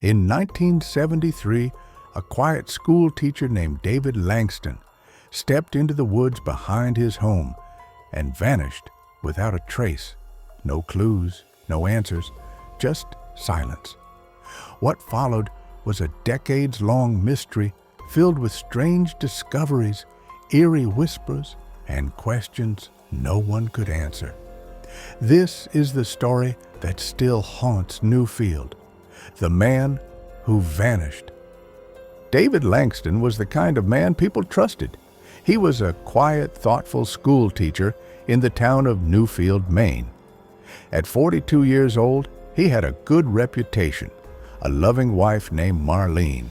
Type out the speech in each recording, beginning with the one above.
In 1973, a quiet schoolteacher named David Langston stepped into the woods behind his home and vanished without a trace. No clues, no answers, just silence. What followed was a decades-long mystery filled with strange discoveries, eerie whispers, and questions no one could answer. This is the story that still haunts Newfield, the man who vanished. David Langston was the kind of man people trusted. He was a quiet, thoughtful schoolteacher in the town of Newfield, Maine. At 42 years old, he had a good reputation, a loving wife named Marlene,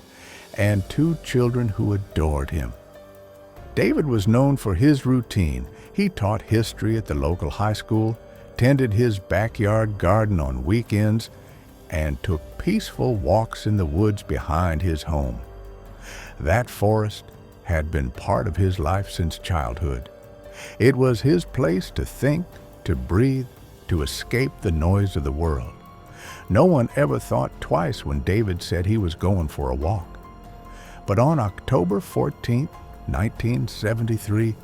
and 2 children who adored him. David was known for his routine. He taught history at the local high school, tended his backyard garden on weekends, and took peaceful walks in the woods behind his home. That forest had been part of his life since childhood. It was his place to think, to breathe, to escape the noise of the world. No one ever thought twice when David said he was going for a walk. But on October 14, 1973,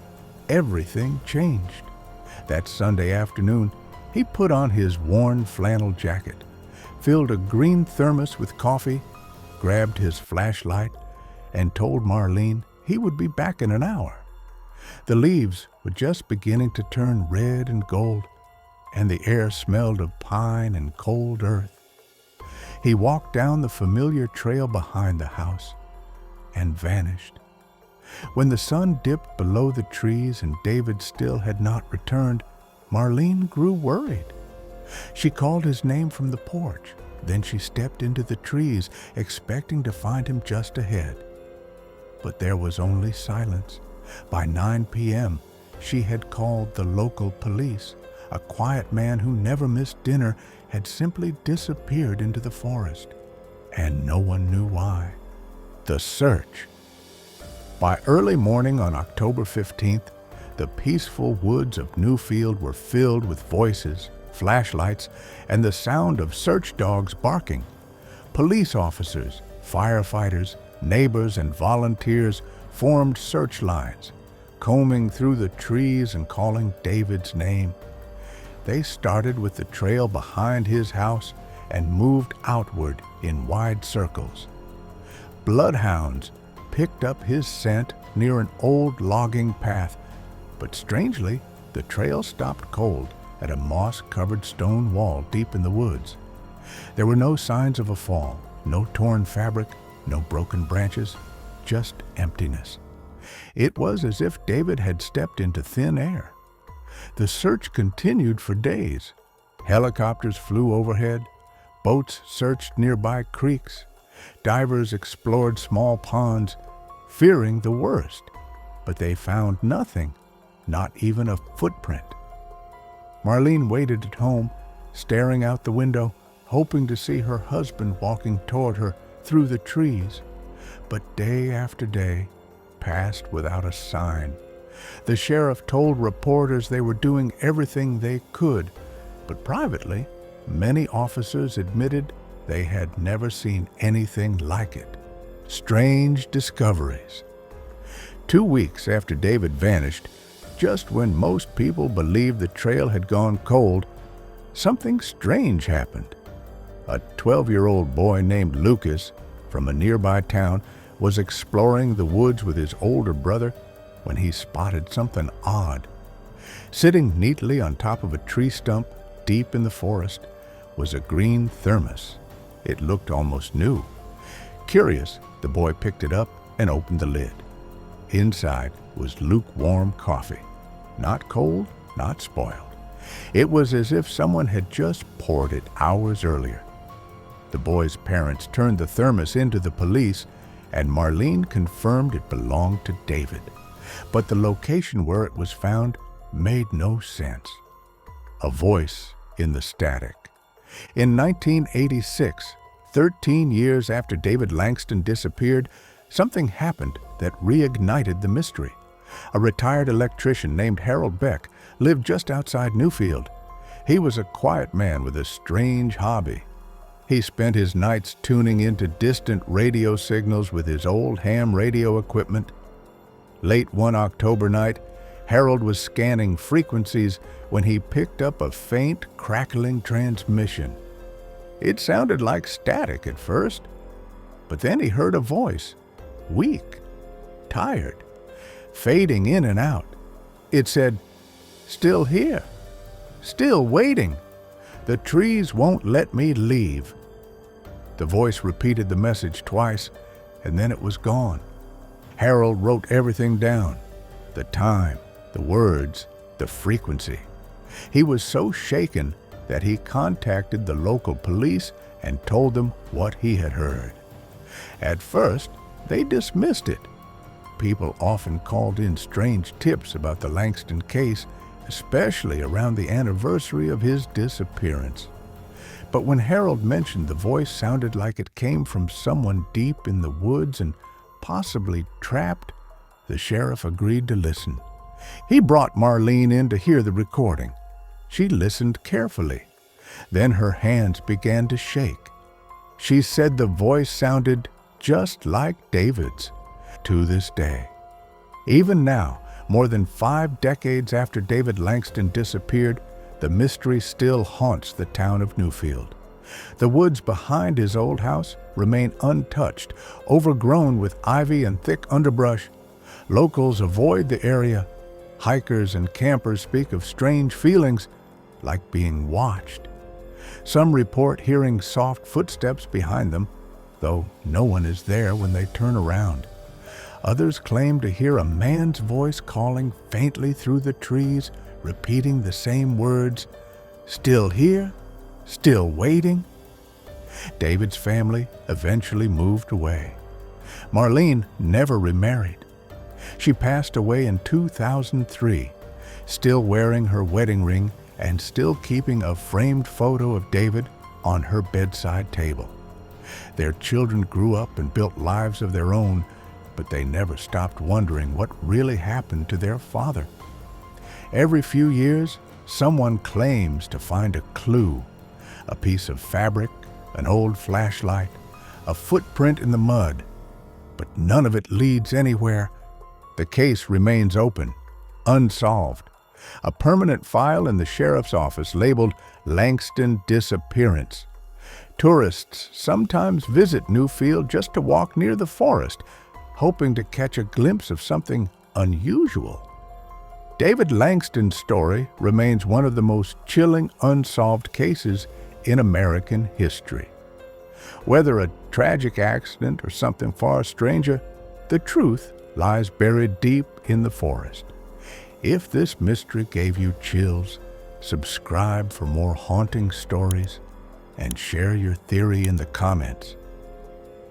everything changed. That Sunday afternoon, he put on his worn flannel jacket, filled a green thermos with coffee, grabbed his flashlight, and told Marlene he would be back in an hour. The leaves were just beginning to turn red and gold, and the air smelled of pine and cold earth. He walked down the familiar trail behind the house and vanished. When the sun dipped below the trees and David still had not returned, Marlene grew worried. She called his name from the porch. Then she stepped into the trees, expecting to find him just ahead. But there was only silence. By 9 p.m., she had called the local police. A quiet man who never missed dinner had simply disappeared into the forest, and no one knew why. The search. By early morning on October 15th, the peaceful woods of Newfield were filled with voices, flashlights, and the sound of search dogs barking. Police officers, firefighters, neighbors, and volunteers formed search lines, combing through the trees and calling David's name. They started with the trail behind his house and moved outward in wide circles. Bloodhounds picked up his scent near an old logging path, but strangely, the trail stopped cold at a moss-covered stone wall deep in the woods. There were no signs of a fall, no torn fabric, no broken branches, just emptiness. It was as if David had stepped into thin air. The search continued for days. Helicopters flew overhead, boats searched nearby creeks, divers explored small ponds, fearing the worst, but they found nothing, not even a footprint. Marlene waited at home, staring out the window, hoping to see her husband walking toward her through the trees. But day after day passed without a sign. The sheriff told reporters they were doing everything they could, but privately, many officers admitted they had never seen anything like it. Strange discoveries. 2 weeks after David vanished, just when most people believed the trail had gone cold, something strange happened. A 12-year-old boy named Lucas from a nearby town was exploring the woods with his older brother when he spotted something odd. Sitting neatly on top of a tree stump deep in the forest was a green thermos. It looked almost new. Curious, the boy picked it up and opened the lid. Inside was lukewarm coffee. Not cold, not spoiled. It was as if someone had just poured it hours earlier. The boy's parents turned the thermos into the police, and Marlene confirmed it belonged to David. But the location where it was found made no sense. A voice in the static. In 1986, 13 years after David Langston disappeared, something happened that reignited the mystery. A retired electrician named Harold Beck lived just outside Newfield. He was a quiet man with a strange hobby. He spent his nights tuning into distant radio signals with his old ham radio equipment. Late one October night, Harold was scanning frequencies when he picked up a faint, crackling transmission. It sounded like static at first, but then he heard a voice, weak, tired, fading in and out. It said, "Still here, still waiting. The trees won't let me leave." The voice repeated the message twice, and then it was gone. Harold wrote everything down: the time, the words, the frequency. He was so shaken that he contacted the local police and told them what he had heard. At first, they dismissed it. People often called in strange tips about the Langston case, especially around the anniversary of his disappearance. But when Harold mentioned the voice sounded like it came from someone deep in the woods and possibly trapped, the sheriff agreed to listen. He brought Marlene in to hear the recording. She listened carefully. Then her hands began to shake. She said the voice sounded just like David's to this day. Even now, more than 5 decades after David Langston disappeared, the mystery still haunts the town of Newfield. The woods behind his old house remain untouched, overgrown with ivy and thick underbrush. Locals avoid the area. Hikers and campers speak of strange feelings, like being watched. Some report hearing soft footsteps behind them, though no one is there when they turn around. Others claim to hear a man's voice calling faintly through the trees, repeating the same words, "Still here? Still waiting?" David's family eventually moved away. Marlene never remarried. She passed away in 2003, still wearing her wedding ring and still keeping a framed photo of David on her bedside table. Their children grew up and built lives of their own, but they never stopped wondering what really happened to their father. Every few years, someone claims to find a clue, a piece of fabric, an old flashlight, a footprint in the mud, but none of it leads anywhere. The case remains open, unsolved, a permanent file in the sheriff's office labeled Langston Disappearance. Tourists sometimes visit Newfield just to walk near the forest, hoping to catch a glimpse of something unusual. David Langston's story remains one of the most chilling unsolved cases in American history. Whether a tragic accident or something far stranger, the truth lies buried deep in the forest. If this mystery gave you chills, subscribe for more haunting stories and share your theory in the comments.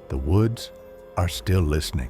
The woods are still listening.